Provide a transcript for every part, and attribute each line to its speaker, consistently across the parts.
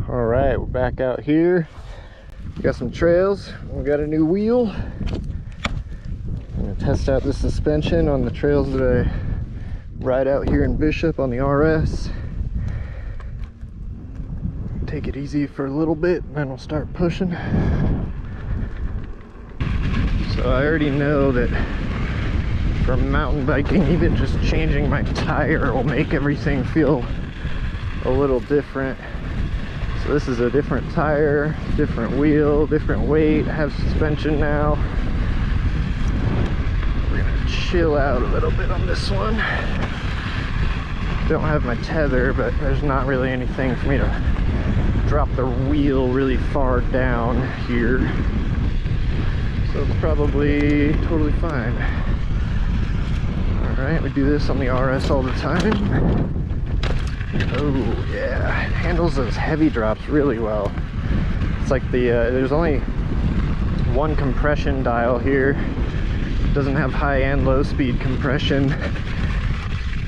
Speaker 1: All right, we're back out here. We got some trails. We got a new wheel. I'm gonna test out the suspension on the trails that I ride out here in Bishop on the RS. Take it easy for a little bit, and then we'll start pushing. So I already know that for mountain biking, even just changing my tire will make everything feel a little different. So this is a different tire, different wheel, different weight. I have suspension now. We're gonna chill out a little bit on this one. Don't have my tether, but there's not really anything for me to drop the wheel really far down here. So it's probably totally fine. All right, we do this on the RS all the time. Oh yeah, it handles those heavy drops really well. It's like there's only one compression dial here. It doesn't have high and low speed compression.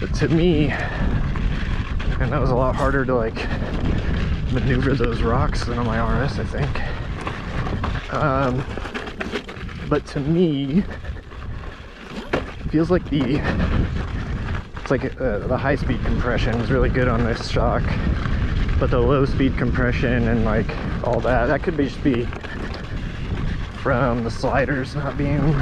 Speaker 1: But to me, and that was a lot harder to like maneuver those rocks than on my RS, I think. But to me, it feels like the high-speed compression is really good on this shock, but the low-speed compression and like all that could just be from the sliders not being,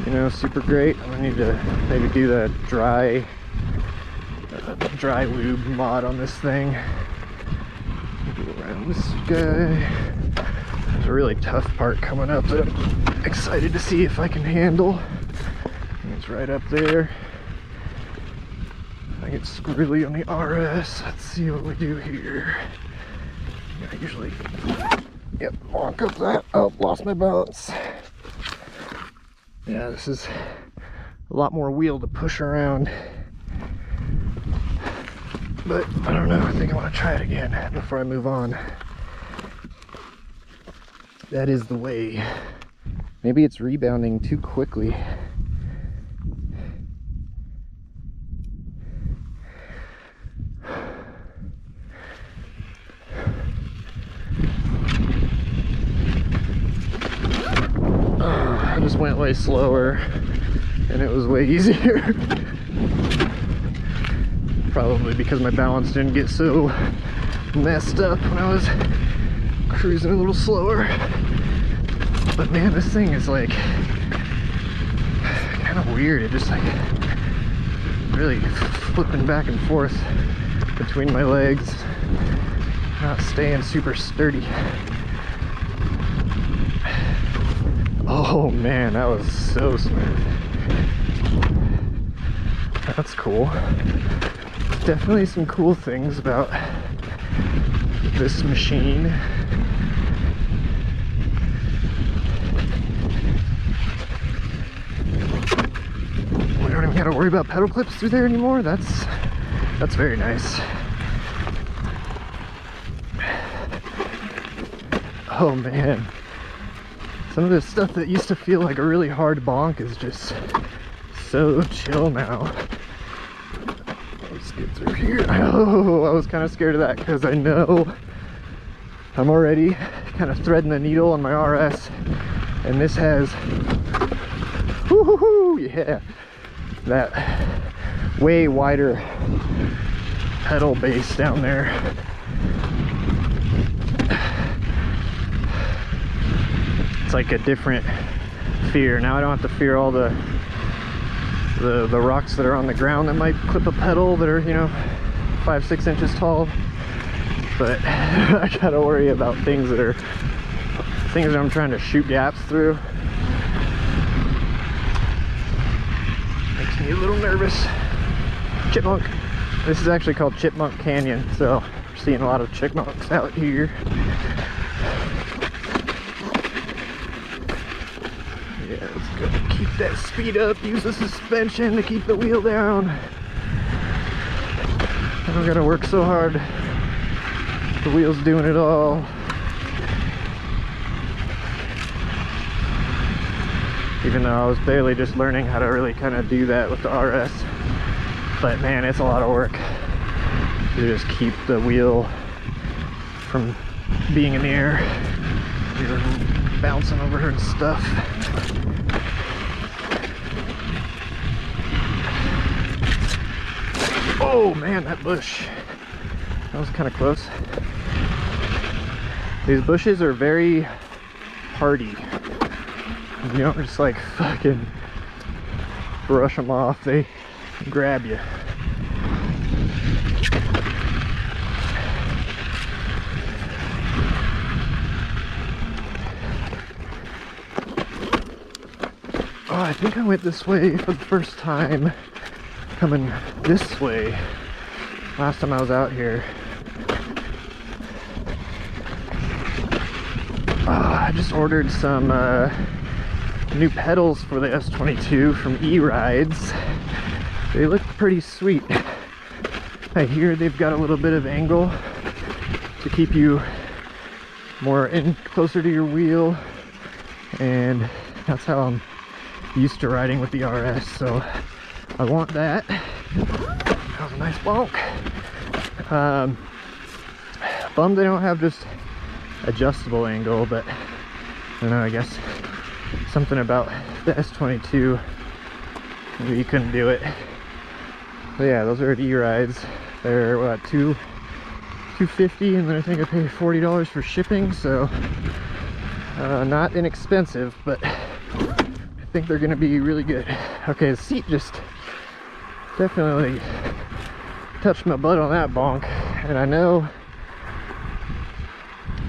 Speaker 1: you know, super great. I need to maybe do the dry lube mod on this thing. Go around this guy. There's a really tough part coming up that I'm excited to see if I can handle. It's right up there. I get squirrely on the RS. Let's see what we do here. I usually, yep, walk up that. Oh, lost my balance. Yeah, this is a lot more wheel to push around. But I don't know, I think I want to try it again before I move on. That is the way. Maybe it's rebounding too quickly. I just went way slower and it was way easier. Probably because my balance didn't get so messed up when I was cruising a little slower. But man, this thing is like kind of weird. It just like really flipping back and forth between my legs, not staying super sturdy. Oh man, that was so smooth. That's cool. Definitely some cool things about this machine. We don't even gotta worry about pedal clips through there anymore. That's very nice. Oh man. Some of this stuff that used to feel like a really hard bonk is just so chill now. Let's get through here. Oh, I was kind of scared of that because I know I'm already kind of threading the needle on my RS, and this has, whoo, yeah, that way wider pedal base down there. It's like a different fear. Now I don't have to fear all the rocks that are on the ground that might clip a pedal that are, you know, 5-6 inches tall. But I gotta worry about things that I'm trying to shoot gaps through. Makes me a little nervous. Chipmunk. This is actually called Chipmunk Canyon, so we're seeing a lot of chipmunks out here. Yeah, let's go. Keep that speed up. Use the suspension to keep the wheel down. I don't gotta work so hard. The wheel's doing it all. Even though I was barely just learning how to really kind of do that with the RS. But man, it's a lot of work to just keep the wheel from being in the air. You're bouncing over her and stuff. Oh man, that bush. That was kind of close. These bushes are very hardy. You don't just like fucking brush them off, they grab you. Oh, I think I went this way for the first time, coming this way last time I was out here. I just ordered some new pedals for the S22 from E-Rides. They look pretty sweet. I hear they've got a little bit of angle to keep you more in closer to your wheel, and that's how I'm used to riding with the RS, so I want that. That was a nice bonk. Bummed they don't have just adjustable angle, but I don't know, I guess something about the S22, maybe you couldn't do it. But yeah, those are at E-Rides. They're what, $250, and then I think I pay $40 for shipping, so not inexpensive, but I think they're gonna be really good. Okay, the seat just definitely touched my butt on that bonk, and I know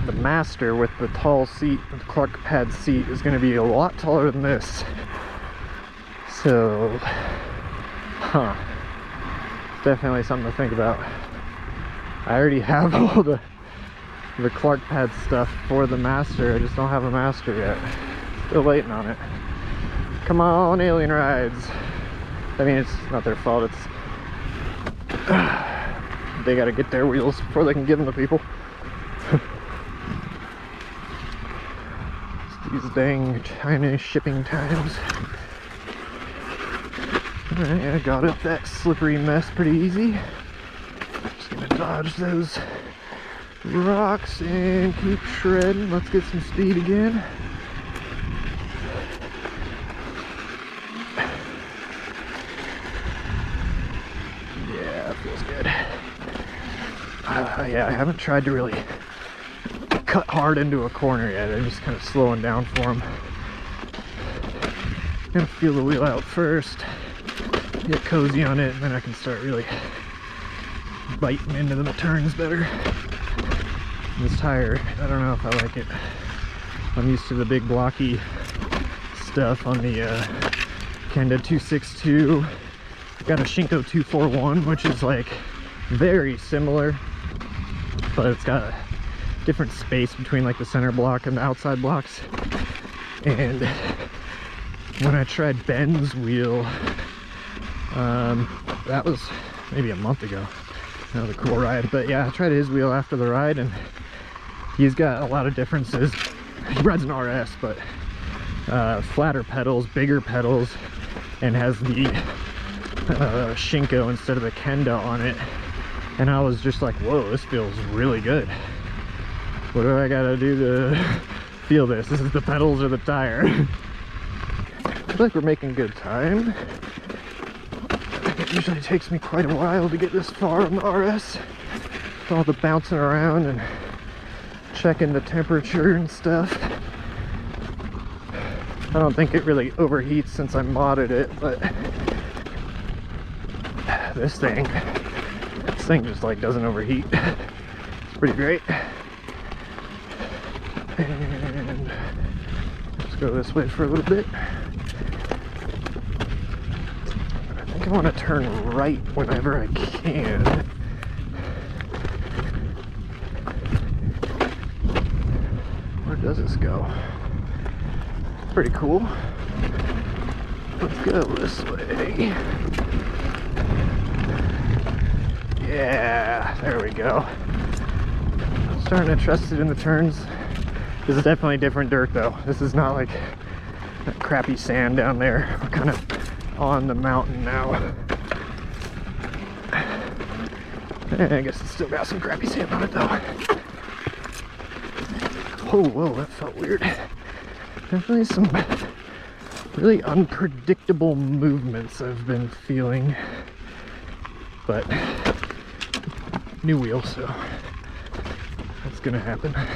Speaker 1: the Master with the tall seat, the Clark pad seat, is going to be a lot taller than this. So, definitely something to think about. I already have all the Clark pad stuff for the Master. I just don't have a Master yet. Still waiting on it. Come on, Alien Rides. I mean, it's not their fault. It's they got to get their wheels before they can give them to people. These dang China shipping times. Alright, I got up that slippery mess pretty easy. Just gonna dodge those rocks and keep shredding. Let's get some speed again. Yeah, that feels good. Yeah, I haven't tried to really cut hard into a corner yet. I'm just kind of slowing down for them. Gonna feel the wheel out first, get cozy on it, and then I can start really biting into the turns better. This tire, I don't know if I like it. I'm used to the big blocky stuff on the Kenda 262. Got a Shinko 241, which is like very similar, but it's got a different space between like the center block and the outside blocks. And when I tried Ben's wheel, that was maybe a month ago. That was a cool ride. But yeah, I tried his wheel after the ride, and he's got a lot of differences. He rides an RS, but flatter pedals, bigger pedals, and has the Shinko instead of the Kenda on it. And I was just like, whoa, this feels really good. What do I gotta do to feel this? This is the pedals or the tire? I feel like we're making good time. It usually takes me quite a while to get this far on the RS. With all the bouncing around and checking the temperature and stuff. I don't think it really overheats since I modded it, but this thing just like doesn't overheat. It's pretty great. And let's go this way for a little bit. I think I want to turn right whenever I can. Where does this go? Pretty cool. Let's go this way. Yeah, there we go. I'm starting to trust it in the turns. This is definitely different dirt though. This is not like that crappy sand down there. We're kind of on the mountain now. And I guess it's still got some crappy sand on it though. Oh, whoa, that felt weird. Definitely some really unpredictable movements I've been feeling. But new wheel, so that's gonna happen. Have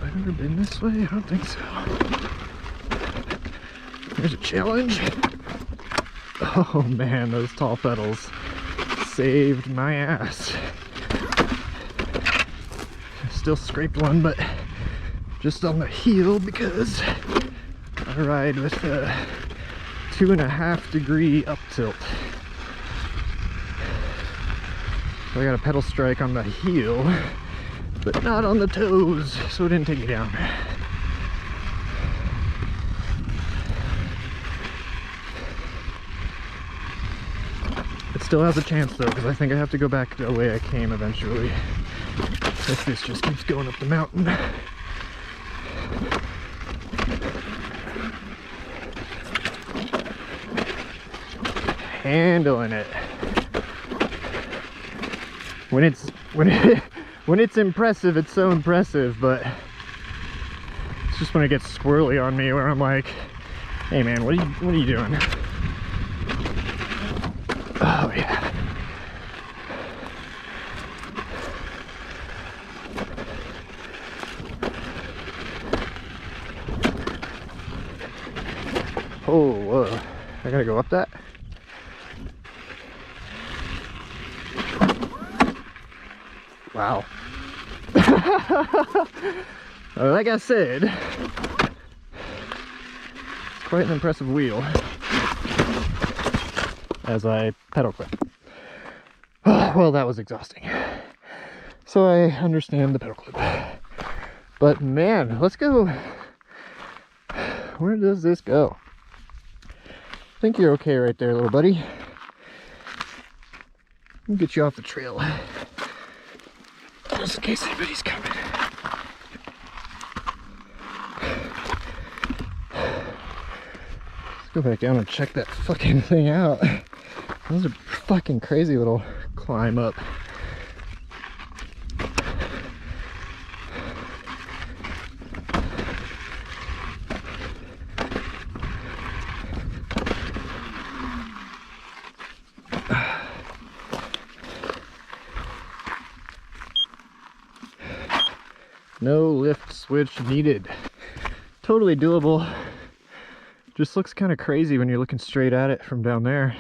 Speaker 1: I ever been this way? I don't think so. There's a challenge. Oh man, those tall pedals saved my ass. Still scraped one, but just on the heel because I ride with a 2.5 degree up tilt. So I got a pedal strike on the heel, but not on the toes, so it didn't take me down. It still has a chance though, because I think I have to go back the way I came eventually, if this just keeps going up the mountain. Handling it. When it's impressive, it's so impressive, but it's just when it gets squirrely on me where I'm like, hey man, what are you doing? Oh yeah. Oh, whoa. I gotta go up that? Wow. Like I said, it's quite an impressive wheel as I pedal clip. Oh, well, that was exhausting. So I understand the pedal clip. But man, let's go. Where does this go? I think you're okay right there, little buddy. I'll get you off the trail. Just in case anybody's coming. Let's go back down and check that fucking thing out. That was a fucking crazy little climb up. No lift switch needed. Totally doable. Just looks kind of crazy when you're looking straight at it from down there.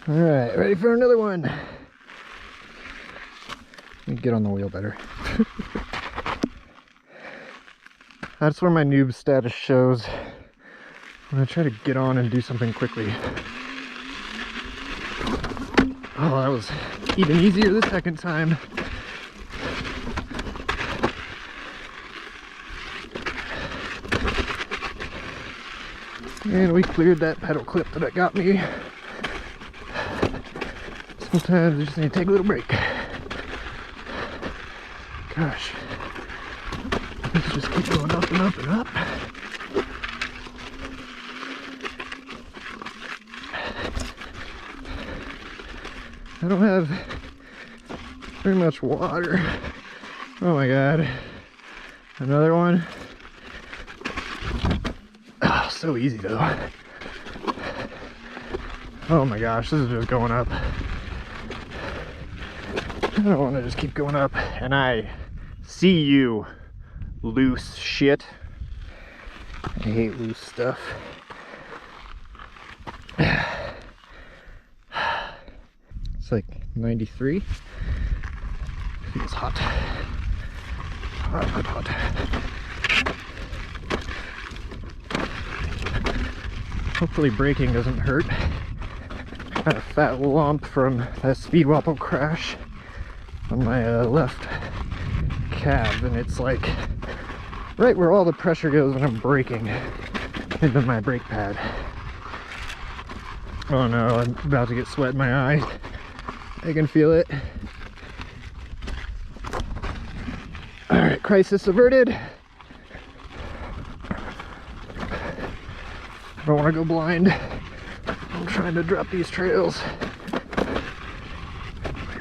Speaker 1: All right, ready for another one. Let me get on the wheel better. That's where my noob status shows. I'm gonna try to get on and do something quickly. Oh, that was even easier the second time. And we cleared that pedal clip that got me. Sometimes you just need to take a little break. Gosh. Let's just keep going up and up and up. I don't have very much water. Oh my god. Another one. Oh, so easy though. Oh my gosh, this is just going up. I don't want to just keep going up. And I see you, loose shit. I hate loose stuff. It's like 93. Feels hot. Hot, hot, hot. Hopefully braking doesn't hurt. Got a fat lump from that speed wobble crash on my left calf, and it's like right where all the pressure goes when I'm braking into my brake pad. Oh no, I'm about to get sweat in my eye. I can feel it. Alright, crisis averted. I don't want to go blind. I'm trying to drop these trails.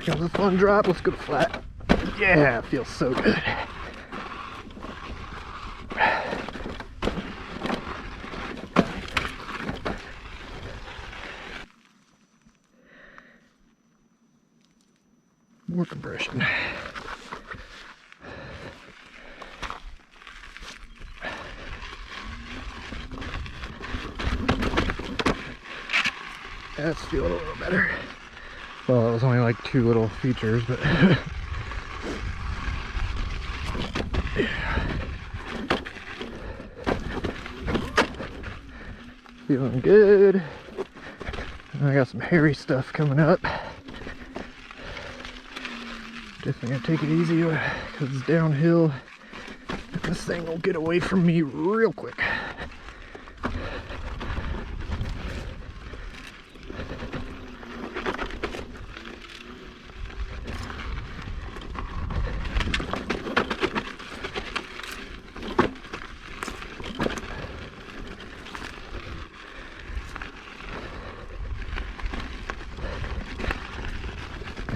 Speaker 1: comes a fun drop. Let's go to flat. Yeah, it feels so good. More compression. That's feeling a little better. Well, it was only like 2 little features, but yeah. Feeling good. I got some hairy stuff coming up. Definitely gonna take it easy because it's downhill. This thing will get away from me real quick.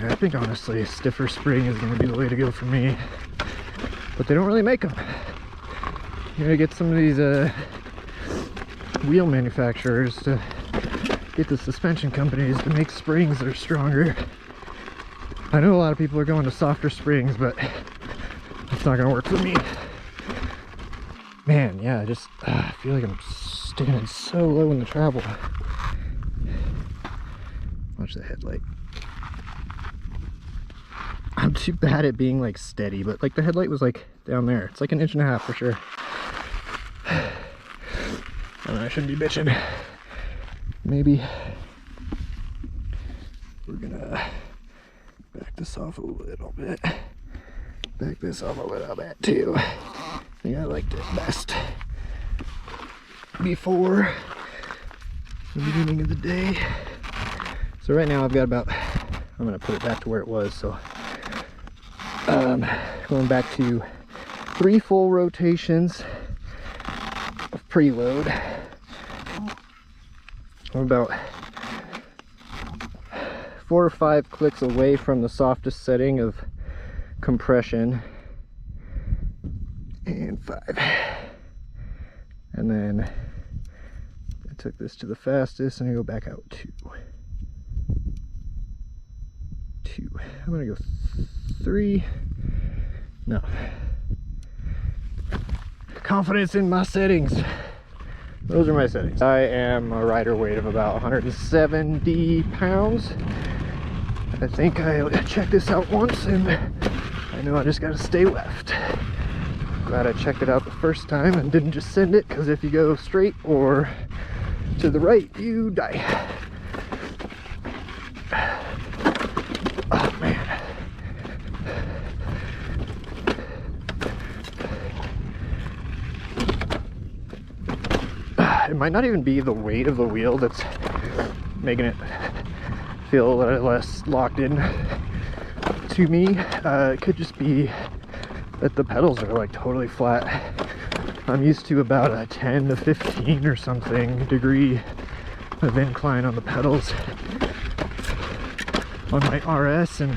Speaker 1: I think honestly a stiffer spring is going to be the way to go for me, but they don't really make them. You gotta get some of these wheel manufacturers to get the suspension companies to make springs that are stronger. I know a lot of people are going to softer springs, but it's not going to work for me. Man, yeah, I just feel like I'm standing so low in the travel. Watch the headlight. I'm too bad at being like steady, but like the headlight was like down there. It's like 1.5 inches for sure. I shouldn't be bitching. Maybe we're gonna back this off a little bit. Back this off a little bit too. I think I liked it best before the beginning of the day. So right now I've got about, I'm gonna put it back to where it was. So going back to 3 full rotations of preload. I'm about 4 or 5 clicks away from the softest setting of compression, and 5. And then I took this to the fastest and I go back out 2. I'm gonna go 3. No. Confidence in my settings. Those are my settings. I am a rider weight of about 170 pounds. I think I checked this out once and I know I just gotta stay left. Glad I checked it out the first time and didn't just send it, because if you go straight or to the right, you die. Oh man. It might not even be the weight of the wheel that's making it feel a little less locked in to me. It could just be that the pedals are like totally flat. I'm used to about a 10 to 15 or something degree of incline on the pedals on my RS, and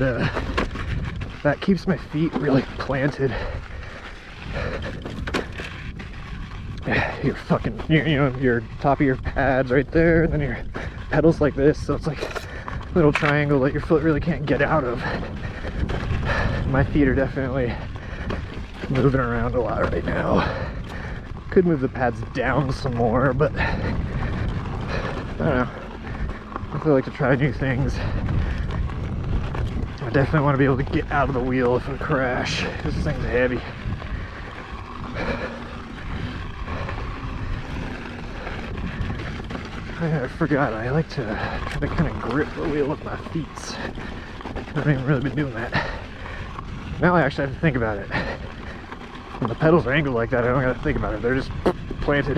Speaker 1: that keeps my feet really planted. Your fucking, you know, your top of your pads right there, and then your pedals like this, so it's like a little triangle that your foot really can't get out of. My feet are definitely moving around a lot right now. Could move the pads down some more, but I don't know. I feel like to try new things. I definitely want to be able to get out of the wheel if I crash, because this thing's heavy. I forgot, I like to try to kind of grip the wheel with my feet. I haven't even really been doing that. Now I actually have to think about it. When the pedals are angled like that, I don't gotta think about it. They're just planted.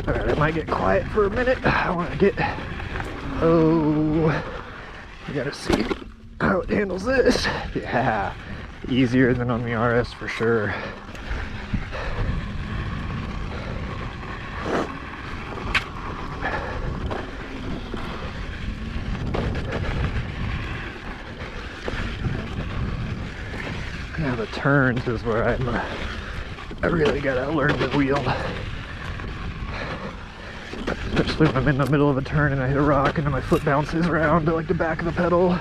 Speaker 1: Alright, I might get quiet for a minute. I want to get... Oh... I gotta see how it handles this. Yeah. Easier than on the RS for sure. of the turns is where I really gotta learn the wheel. Especially when I'm in the middle of a turn and I hit a rock and then my foot bounces around to like the back of the pedal.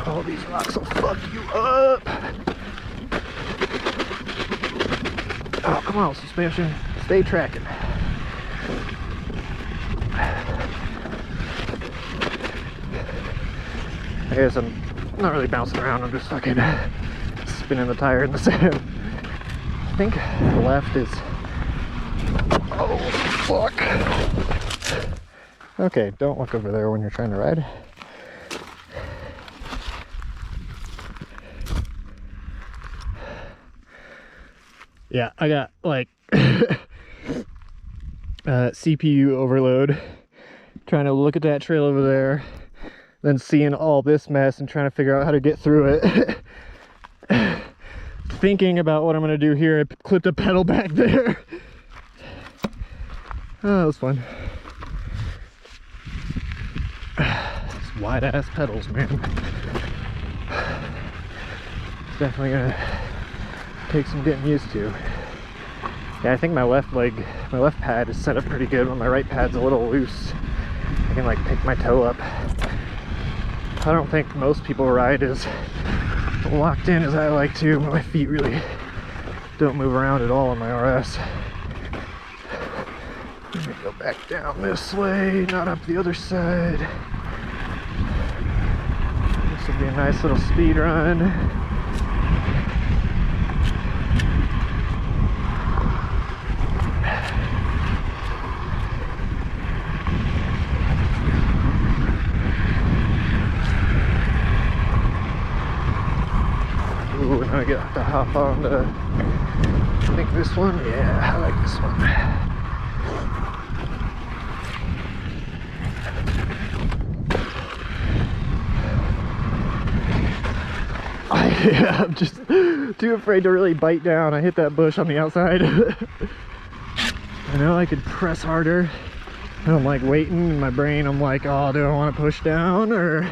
Speaker 1: All these rocks will fuck you up. Oh, come on, suspension. Stay tracking. I guess I'm not really bouncing around, I'm just fucking spinning the tire in the sand. I think the left is... Oh, fuck. Okay, don't look over there when you're trying to ride. Yeah, I got like CPU overload trying to look at that trail over there, then seeing all this mess and trying to figure out how to get through it. Thinking about what I'm gonna do here, I clipped a pedal back there. Oh, that was fun. These wide ass pedals, man. Definitely gonna take some getting used to. Yeah, I think my left pad is set up pretty good, but my right pad's a little loose. I can like pick my toe up. I don't think most people ride as locked in as I like to, but my feet really don't move around at all on my RS. Let me go back down this way, not up the other side. This will be a nice little speed run. Ooh, now I get to hop on the, I think this one, yeah, I like this one. I'm just too afraid to really bite down. I hit that bush on the outside. I know I could press harder. And I'm like waiting in my brain. I'm like, oh, do I want to push down or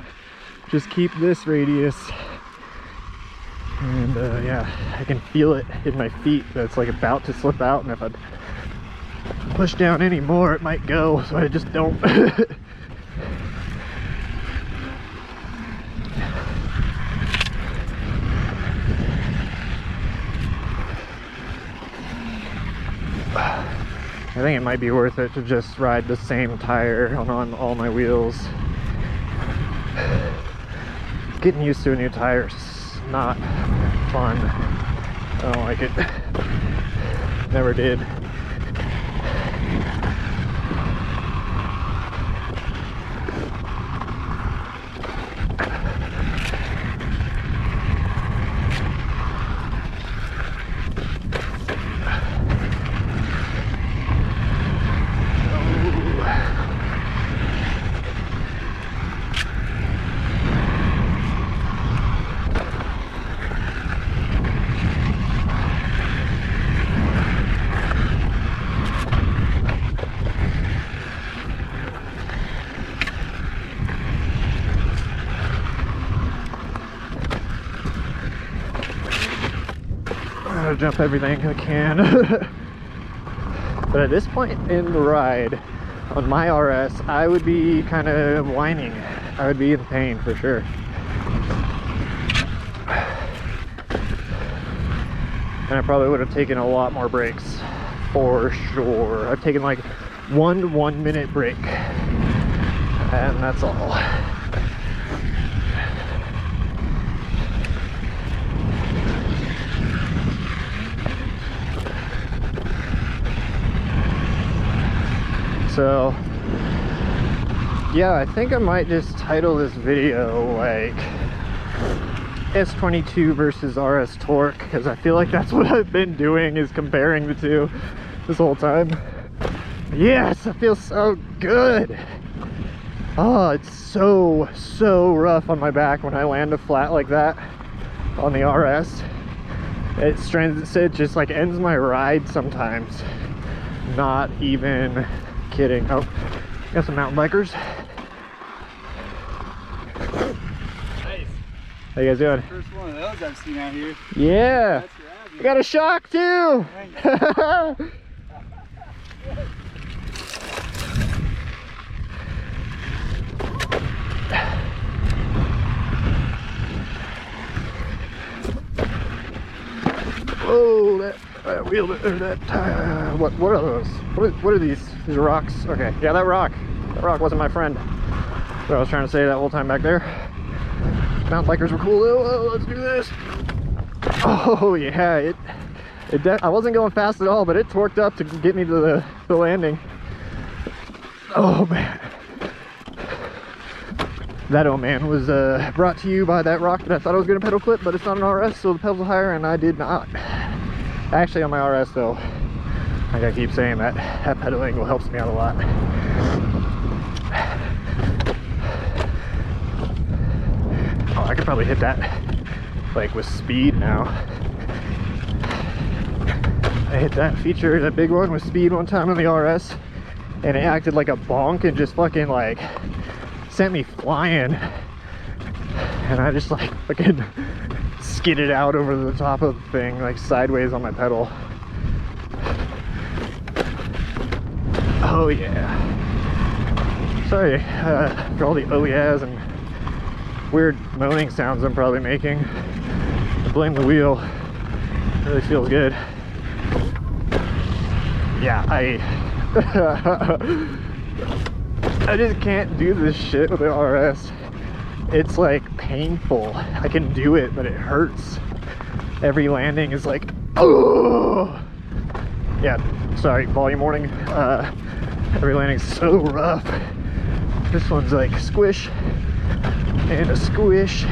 Speaker 1: just keep this radius? And yeah, I can feel it in my feet that's like about to slip out, and if I push down any more it might go, so I just don't. I think it might be worth it to just ride the same tire on all my wheels. Getting used to a new tire is not fun. I don't like it. Never did. Jump everything I can. But at this point in the ride on my RS, I would be kind of whining. I would be in pain for sure. And I probably would have taken a lot more breaks for sure. I've taken like one 1 minute break, and that's all. So yeah, I think I might just title this video like S22 versus RS torque, because I feel like that's what I've been doing, is comparing the two this whole time. Yes, it feels so good. Oh, it's so rough on my back when I land a flat like that on the RS. It just like ends my ride sometimes. Not even kidding. Oh, got some mountain bikers. How you guys doing?
Speaker 2: First one of those I've seen out here.
Speaker 1: Yeah. I got a shock too. Whoa, that wheel, or that tire. What are those? What are these? These are rocks. Okay, yeah, that rock wasn't my friend. What I was trying to say that whole time back there. Mountain bikers were cool though. Oh, let's do this. Oh yeah, I wasn't going fast at all, but it torqued up to get me to the landing. Oh man. That oh man was brought to you by that rock that I thought I was going to pedal clip, but it's not an RS, so the pedals are higher, and I did not. Actually, on my RS though, like I keep saying, that pedal angle helps me out a lot. Oh, I could probably hit that like with speed now. I hit that feature, that big one with speed one time on the RS, and it acted like a bonk and just fucking like sent me flying, and I just like fucking skidded out over the top of the thing, like sideways on my pedal. Oh yeah. Sorry for all the oh yeahs and weird moaning sounds I'm probably making. I blame the wheel. It really feels good. Yeah, I just can't do this shit with the RS. It's like painful. I can do it, but it hurts. Every landing is like, oh yeah, sorry, volume warning. Every landing's so rough. This one's like squish and a squish.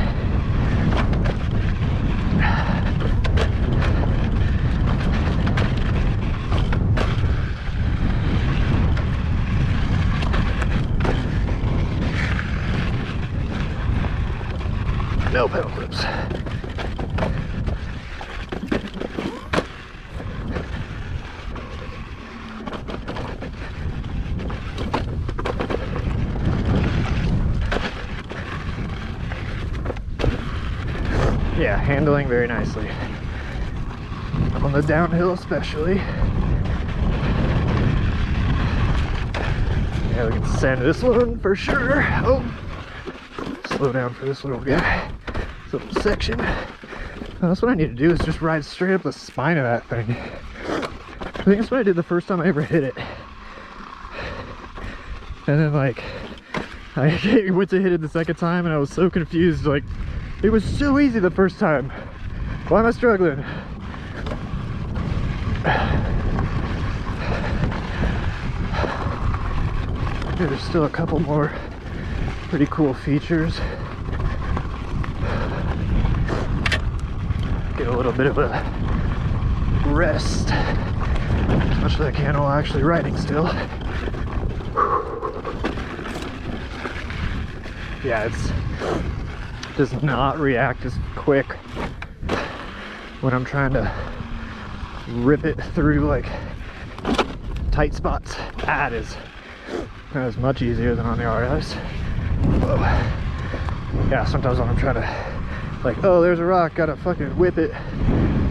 Speaker 1: No pedal clips. Yeah, handling very nicely. On the downhill especially. Yeah, we can send this one for sure. Oh, slow down for this little guy. This little section. That's what I need to do, is just ride straight up the spine of that thing. I think that's what I did the first time I ever hit it. And then like, I went to hit it the second time and I was so confused, like, it was so easy the first time. Why am I struggling? There's still a couple more pretty cool features. Get a little bit of a rest, as much as I can while actually riding still. Yeah, it's does not react as quick when I'm trying to rip it through like tight spots. That is much easier than on the RS. Whoa. Yeah, sometimes when I'm trying to like, oh, there's a rock, gotta fucking whip it,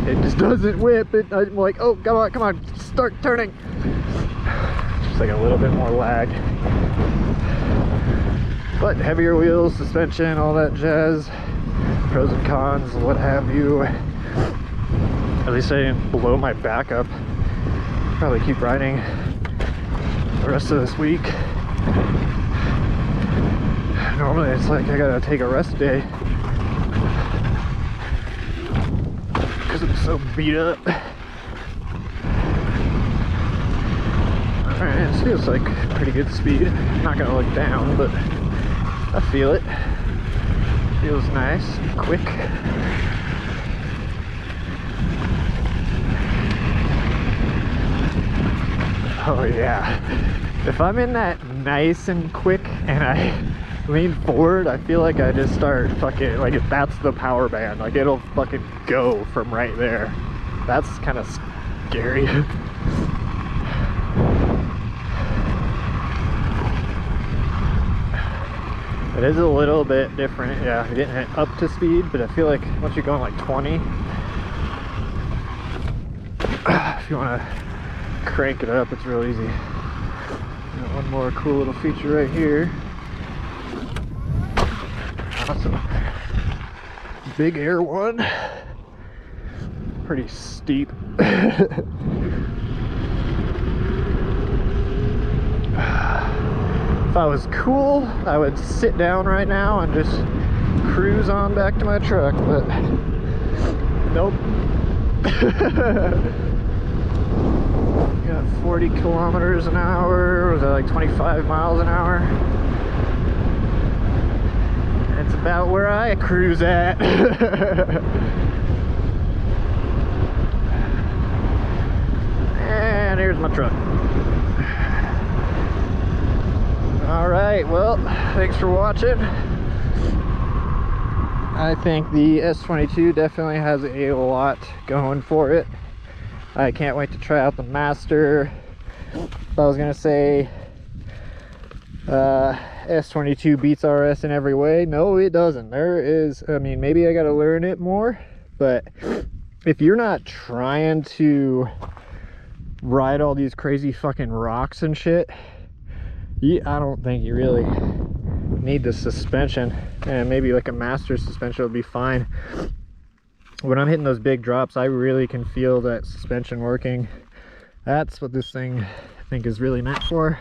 Speaker 1: it just doesn't whip it. I'm like, oh, come on, start turning. Just like a little bit more lag. But heavier wheels, suspension, all that jazz, pros and cons, what have you. At least I didn't blow my back up. Probably keep riding the rest of this week. Normally it's like I gotta take a rest day because I'm so beat up. Alright, this feels like pretty good speed. I'm not gonna look down, but I feel it. Feels nice, quick. Oh yeah. If I'm in that nice and quick and I lean forward, I feel like I just start fucking, like, if that's the power band, like it'll fucking go from right there. That's kind of scary. It is a little bit different. Yeah, getting it up to speed, but I feel like once you're going like 20, if you want to crank it up, it's real easy. Got one more cool little feature right here. Awesome. Big air one. Pretty steep. If I was cool, I would sit down right now and just cruise on back to my truck, but nope. Got 40 kilometers an hour. Was that like 25 miles an hour? That's about where I cruise at. And here's my truck. Alright, well, thanks for watching. I think the S22 definitely has a lot going for it. I can't wait to try out the Master. I was gonna say S22 beats RS in every way. No, it doesn't. There is, I mean, maybe I gotta learn it more, but if you're not trying to ride all these crazy fucking rocks and shit, I don't think you really need the suspension. And maybe like a Master suspension would be fine. When I'm hitting those big drops, I really can feel that suspension working. That's what this thing I think is really meant for,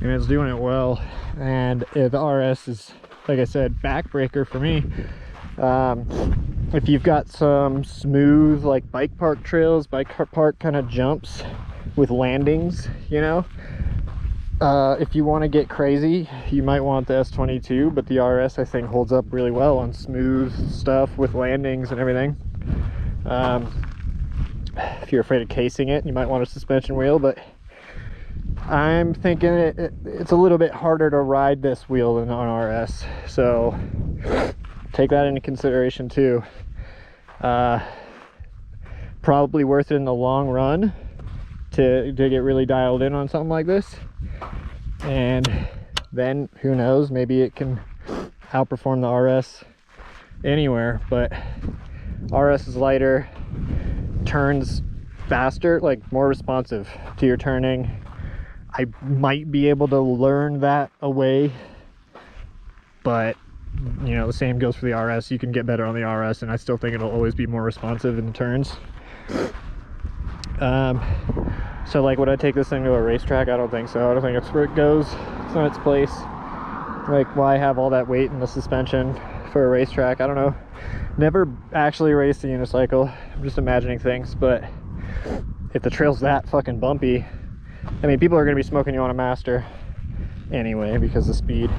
Speaker 1: and it's doing it well. And the RS is, like I said, backbreaker for me. If you've got some smooth like bike park trails, bike park kind of jumps with landings, you know, if you want to get crazy, you might want the S22, but the RS I think holds up really well on smooth stuff with landings and everything. If you're afraid of casing it, you might want a suspension wheel, but I'm thinking it's a little bit harder to ride this wheel than on RS, so take that into consideration too. Probably worth it in the long run to get really dialed in on something like this, and then who knows, maybe it can outperform the RS anywhere. But RS is lighter, turns faster, like more responsive to your turning. I might be able to learn that away, but you know, the same goes for the RS. You can get better on the RS, and I still think it'll always be more responsive in the turns. So like, would I take this thing to a racetrack? I don't think so. I don't think it's where it goes. It's not its place. Like, why have all that weight in the suspension for a racetrack? I don't know. Never actually raced a unicycle. I'm just imagining things, but if the trail's that fucking bumpy, I mean, people are gonna be smoking you on a Master anyway because of speed.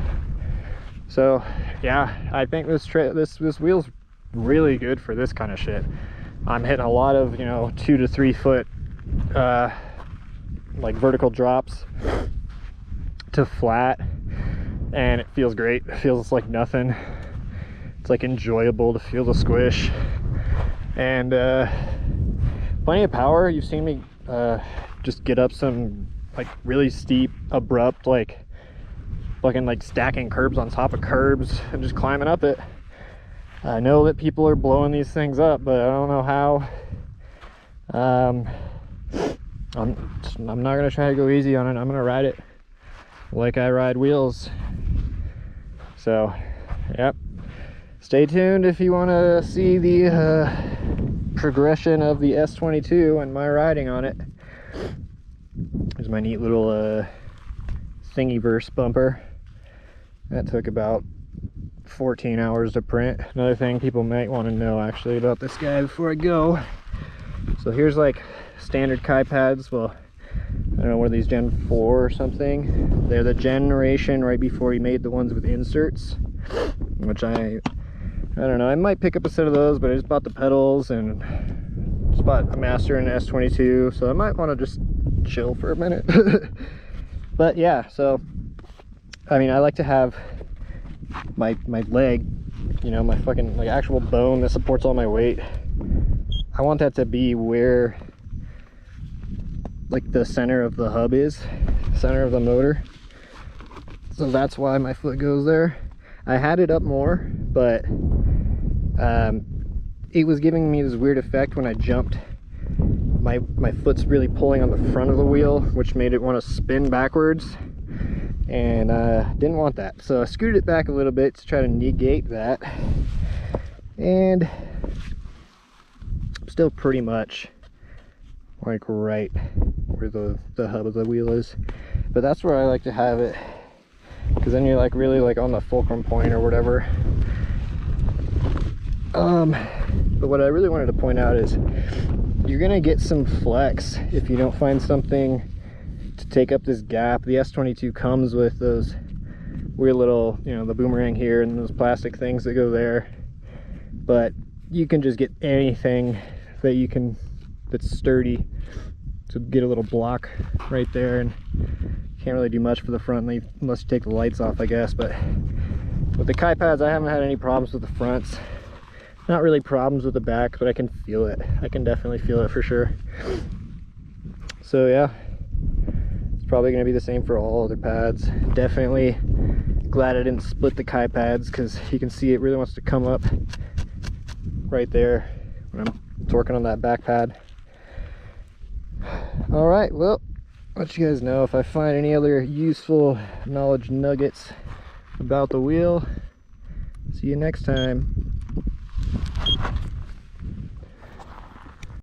Speaker 1: So yeah, I think this wheel's really good for this kind of shit. I'm hitting a lot of, you know, 2 to 3 foot like vertical drops to flat, and it feels great. It feels like nothing. It's like enjoyable to feel the squish, and plenty of power. You've seen me just get up some like really steep, abrupt, like fucking like stacking curbs on top of curbs and just climbing up it. I know that people are blowing these things up, but I don't know how. I'm not gonna try to go easy on it. I'm gonna ride it like I ride wheels. So yep, stay tuned if you want to see the progression of the S22 and my riding on it. There's my neat little Thingiverse bumper that took about 14 hours to print. Another thing people might want to know actually about this guy before I go. So here's like standard Kai pads. Well, I don't know, what are these, Gen 4 or something? They're the generation right before he made the ones with inserts, which I don't know, I might pick up a set of those, but I just bought the pedals and just bought a Master and an S22, so I might want to just chill for a minute. But yeah, so I mean, I like to have my leg, you know, my fucking like actual bone that supports all my weight. I want that to be where like the center of the hub is, center of the motor. So that's why my foot goes there. I had it up more, but it was giving me this weird effect when I jumped. My foot's really pulling on the front of the wheel, which made it want to spin backwards, and didn't want that. So I scooted it back a little bit to try to negate that, and I'm still pretty much like right where the hub of the wheel is. But that's where I like to have it, because then you're like really like on the fulcrum point or whatever. But what I really wanted to point out is you're gonna get some flex if you don't find something to take up this gap. The S22 comes with those weird little, you know, the boomerang here and those plastic things that go there, but you can just get anything that you can that's sturdy to get a little block right there, and can't really do much for the front unless you take the lights off, I guess. But with the Kai pads, I haven't had any problems with the fronts. Not really problems with the back, but I can feel it. I can definitely feel it for sure. So yeah, it's probably going to be the same for all other pads. Definitely glad I didn't split the Kai pads, because you can see it really wants to come up right there when I'm torquing on that back pad. All right, well, I'll let you guys know if I find any other useful knowledge nuggets about the wheel. See you next time.